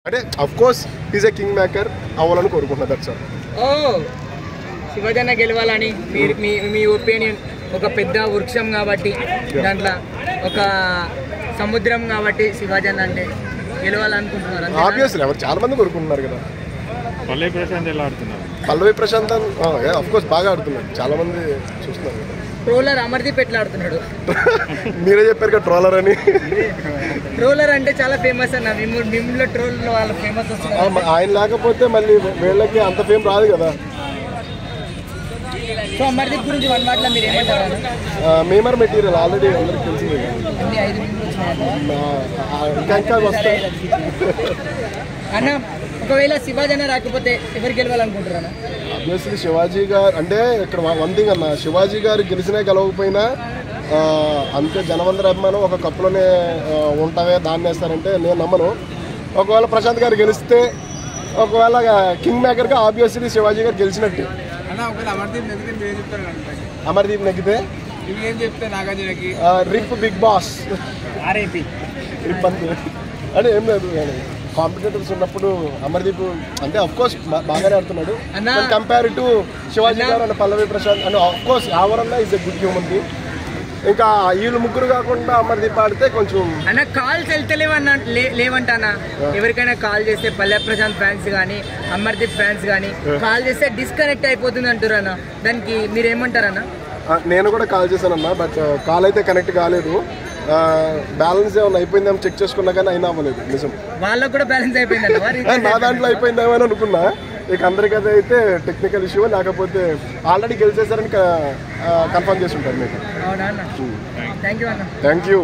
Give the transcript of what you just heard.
అంటే of course is a king maker అవ్వాలని కోరుకుంటున్నా. That's all. శివాజీ అన్న గెలవాలని మీ ఒపీనియన్? ఒక పెద్ద వృక్షం కాబట్టి, దాంట్లో ఒక సముద్రం కాబట్టి శివాజీ అన్న అంటే గెలవాలనుకుంటున్నారు. ఆబ్వియస్లీ ఎవరు చాలా మంది కోరుకుంటున్నారు కదా. పల్లవి ప్రశాంత్ ఎలా ఆడుతున్నారు? పల్లవి ప్రశాంత్ అఫ్ కోర్స్ బాగా ఆడుతున్నాడు, చాలా మంది చూస్తున్నారు కదా. ట్రోలర్ అమర్దీప్ ఎట్లా ఆడుతున్నాడు? మీరే చెప్పారు కదా ట్రోలర్ అని. ట్రోలర్ అంటే చాలా ఫేమస్ అన్న, మిమ్మల్ని ట్రోల్ వాళ్ళు ఫేమస్ వస్తున్నారు. ఆయన లేకపోతే మళ్ళీ వీళ్ళకి అంత ఫేమ్ రాదు కదా. సో అమర్దీప్ గురించి వన్ మాటలో మీరు ఏమంటారు? మేమర్ మెటీరియల్ ఆల్రెడీ అందరికి తెలిసిందే ఇంకా వస్తాయి అన్న. ఒకవేళ శివాజీ అన్న రాకపోతే ఎవరు గెలవాలనుకుంటారు? ఆబ్వియస్లీ శివాజీ గారు. అంటే ఇక్కడ వన్ థింగ్ అన్న, శివాజీ గారు గెలిచినా గెలవకపోయినా అంతే జనమందరి అభిమానం ఒక కప్పులోనే ఉంటావే దాన్ని వేస్తారంటే నేను నమ్మను. ఒకవేళ ప్రశాంత్ గారు గెలిస్తే, ఒకవేళ కింగ్ మేకర్గా ఆబ్వియస్లీ శివాజీ గారు గెలిచినట్టు. అమర్దీప్ నెగ్గితే రిప్ బిగ్ బాస్ రిప్ అంతే అంటే ఏం లేదు. కాంపిటేటర్స్ ఉన్నప్పుడు అమర్దీప్ అంటే అఫ్ కోర్స్ బాగానే ఆడుతున్నాడు compare to Shivaji garu and Pallavi Prashanth. And of course ఎవరన్నా is a good human being. ఇంకా వీళ్ళు ముగ్గురు కాకుండా అమర్దీప్ ఆడితే కొంచెం అన్న కాల్స్ వెళ్తలేవన్నా లేవంటానా? ఎవరికైనా కాల్ చేస్తే పల్లవి ప్రశాంత్ ఫ్యాన్స్ కానీ అమర్దీప్ ఫ్యాన్స్ కానీ కాల్ చేస్తే డిస్కనెక్ట్ అయిపోతుంది అంటారన్న, దానికి మీరు ఏమంటారన్నా? నేను కూడా కాల్ చేశానన్నా, బట్ కాల్ అయితే కనెక్ట్ కాలేదు. బ్యాలెన్స్ ఏమైనా అయిపోయిందేమో చెక్ చేసుకున్నా కానీ అయినా అవ్వలేదు. నిజం వాళ్ళకు కూడా బ్యాలెన్స్ అయిపోయింది. నా దాంట్లో అయిపోయిందేమో అని అనుకున్నా. ఇక అందరికీ అయితే టెక్నికల్ ఇష్యూ, లేకపోతే ఆల్రెడీ గెలిచేసారని కన్ఫర్మ్ చేసి ఉంటారు మీకు. అవునా అన్న? థ్యాంక్ యూ అన్న. Thank you.